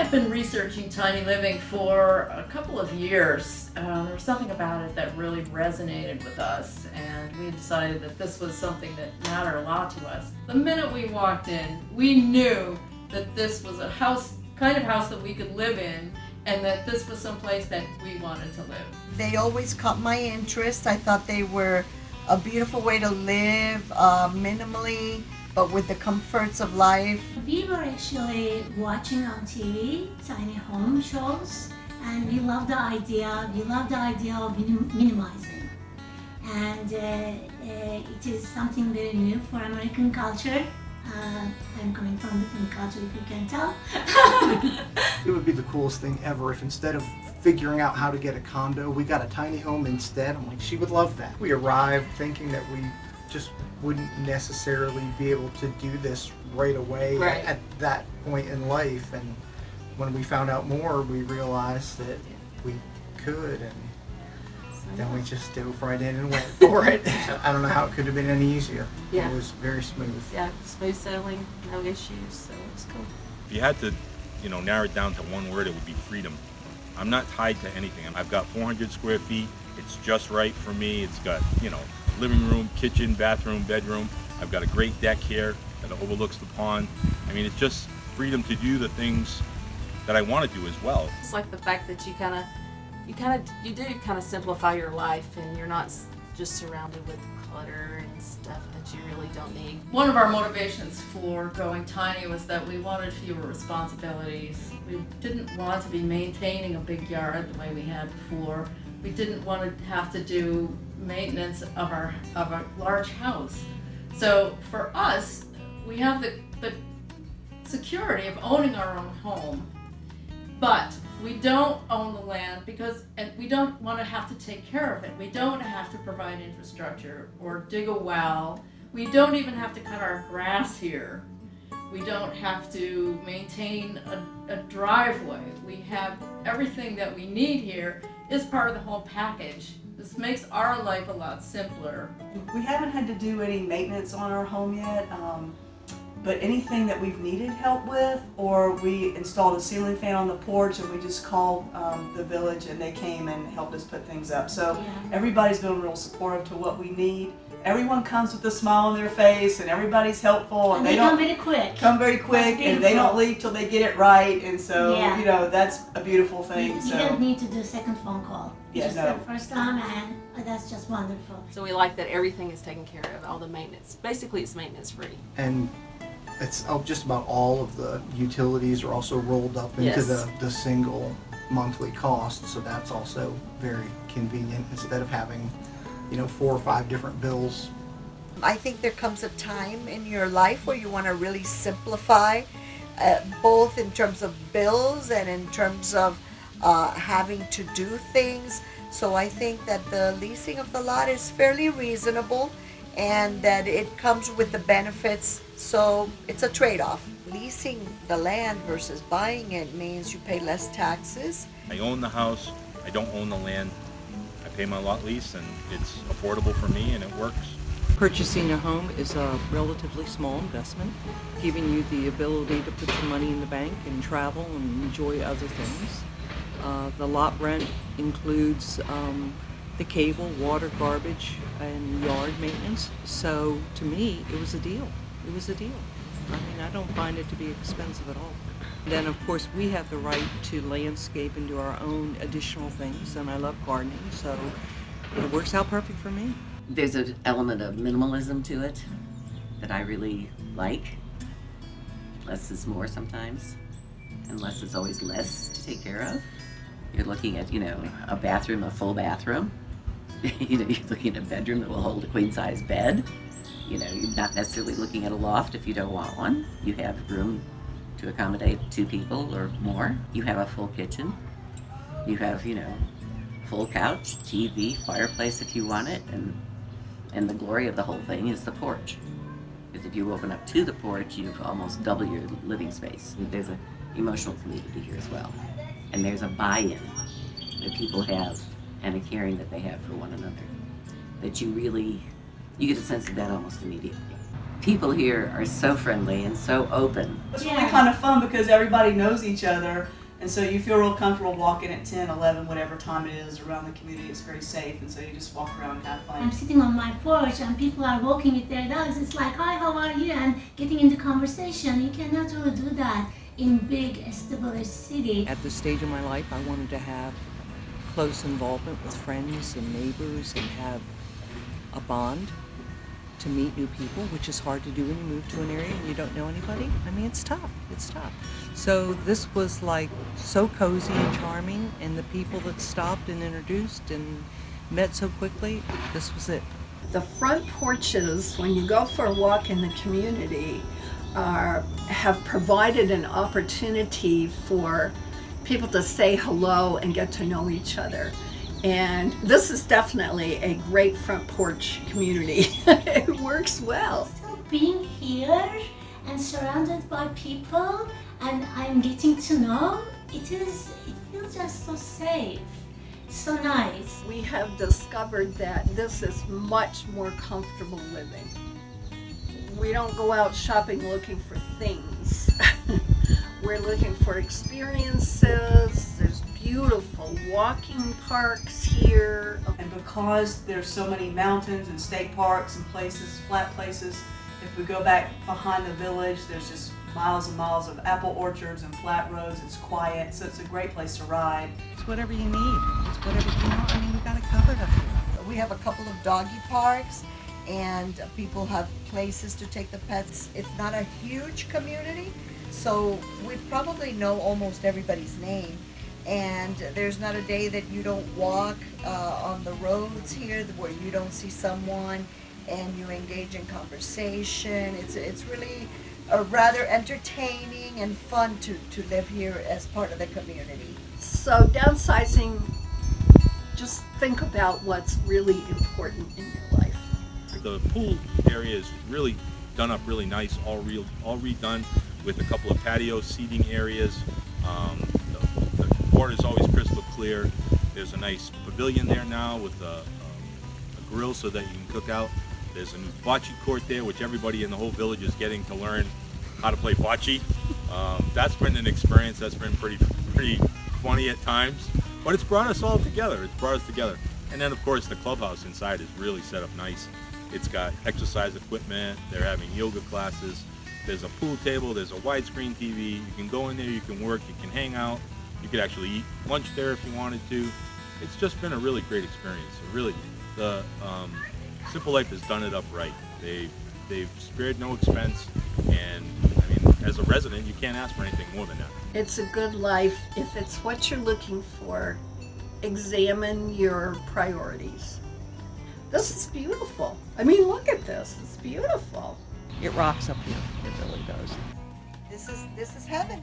have been researching tiny living for a couple of years. There was something about it that really resonated with us, and we decided that this was something that mattered a lot to us. The minute we walked in, we knew that this was a kind of house that we could live in, and that this was someplace that we wanted to live. They always caught my interest. I thought they were a beautiful way to live, minimally, but with the comforts of life. We were actually watching on TV tiny home shows, and we love the idea. We love the idea of minimizing, and it is something very new for American culture. I'm coming from different culture, if you can tell. It would be the coolest thing ever if instead of figuring out how to get a condo, we got a tiny home instead. I'm like, she would love that. We arrived thinking that we just wouldn't necessarily be able to do this right away at that point in life, and when we found out more, we realized that we could, and then we just dove right in and went for it. I don't know how it could have been any easier. Yeah. It was very smooth. Yeah, smooth sailing, no issues, so it's cool. If you had to, narrow it down to one word, it would be freedom. I'm not tied to anything. I've got 400 square feet. It's just right for me. It's got, living room, kitchen, bathroom, bedroom. I've got a great deck here that overlooks the pond. I mean, it's just freedom to do the things that I want to do as well. It's like the fact that you do kind of simplify your life, and you're not just surrounded with clutter and stuff that you really don't need. One of our motivations for going tiny was that we wanted fewer responsibilities. We didn't want to be maintaining a big yard the way we had before. We didn't want to have to do maintenance of a large house. So for us, we have the security of owning our own home, but we don't own the land and we don't want to have to take care of it. We don't have to provide infrastructure or dig a well. We don't even have to cut our grass here. We don't have to maintain a driveway. We have everything that we need here is part of the whole package. This makes our life a lot simpler. We haven't had to do any maintenance on our home yet, but anything that we've needed help with, or we installed a ceiling fan on the porch and we just called the village and they came and helped us put things up. So everybody's been real supportive to what we need. Everyone comes with a smile on their face and everybody's helpful. And they come very quick. And they don't leave till they get it right. And so, that's a beautiful thing. You don't need to do a second phone call. Yeah, just the first time, and that's just wonderful. So we like that everything is taken care of, all the maintenance. Basically, it's maintenance free. And it's just about all of the utilities are also rolled up into the single monthly cost, so that's also very convenient instead of having 4 or 5 different bills. I think there comes a time in your life where you want to really simplify, both in terms of bills and in terms of having to do things. So I think that the leasing of the lot is fairly reasonable and that it comes with the benefits, so it's a trade-off. Leasing the land versus buying it means you pay less taxes. I own the house. I don't own the land. I pay my lot lease, and it's affordable for me, and it works. Purchasing a home is a relatively small investment, giving you the ability to put your money in the bank and travel and enjoy other things. The lot rent includes the cable, water, garbage, and yard maintenance. So to me, it was a deal. It was a deal. I mean, I don't find it to be expensive at all. Then, of course, we have the right to landscape and do our own additional things, and I love gardening, so it works out perfect for me. There's an element of minimalism to it that I really like. Less is more sometimes, and less is always less to take care of. You're looking at, a bathroom, a full bathroom. You're looking at a bedroom that will hold a queen-size bed. You're not necessarily looking at a loft if you don't want one. You have room to accommodate 2 people or more. You have a full kitchen. You have, full couch, TV, fireplace if you want it, and the glory of the whole thing is the porch. Because if you open up to the porch, you've almost double your living space. There's an emotional community here as well. And there's a buy-in that people have and a caring that they have for one another. That you get a sense of that almost immediately. people here are so friendly and so open. It's really kind of fun because everybody knows each other, and so you feel real comfortable walking at 10, 11, whatever time it is around the community. It's very safe, and so you just walk around and have fun. I'm sitting on my porch and people are walking with their dogs. It's like, hi, how are you? And getting into conversation. You cannot really do that in big established city. At this stage of my life, I wanted to have close involvement with friends and neighbors and have a bond to meet new people, which is hard to do when you move to an area and you don't know anybody. I mean, it's tough. So this was like so cozy and charming, and the people that stopped and introduced and met so quickly, this was it. The front porches, when you go for a walk in the community, have provided an opportunity for people to say hello and get to know each other. And this is definitely a great front porch community. It works well. Still being here and surrounded by people and I'm getting to know, it feels just so safe, so nice. We have discovered that this is much more comfortable living. We don't go out shopping looking for things. We're looking for experiences. There's beautiful walking parks here. And because there's so many mountains and state parks and places, flat places, if we go back behind the village, there's just miles and miles of apple orchards and flat roads. It's quiet, so it's a great place to ride. It's whatever you need. It's whatever, I mean, we got it covered up here. We have a couple of doggy parks, and people have places to take the pets. It's not a huge community, so we probably know almost everybody's name. And there's not a day that you don't walk on the roads here where you don't see someone and you engage in conversation. It's really rather entertaining and fun to live here as part of the community. So downsizing, just think about what's really important in your life. The pool area is really done up really nice, all redone with a couple of patio seating areas. The water is always crystal clear. There's a nice pavilion there now with a grill so that you can cook out. There's a new bocce court there, which everybody in the whole village is getting to learn how to play bocce. That's been an experience that's been pretty funny at times, but it's brought us all together. And then of course the clubhouse inside is really set up nice. It's got exercise equipment, they're having yoga classes, there's a pool table, there's a widescreen TV, you can go in there, you can work, you can hang out, you could actually eat lunch there if you wanted to. It's just been a really great experience. The Simple Life has done it up right. They've spared no expense, and I mean, as a resident, you can't ask for anything more than that. It's a good life. If it's what you're looking for, examine your priorities. This is beautiful. I mean, look at this. It's beautiful. It rocks up here. It really does. This is heaven.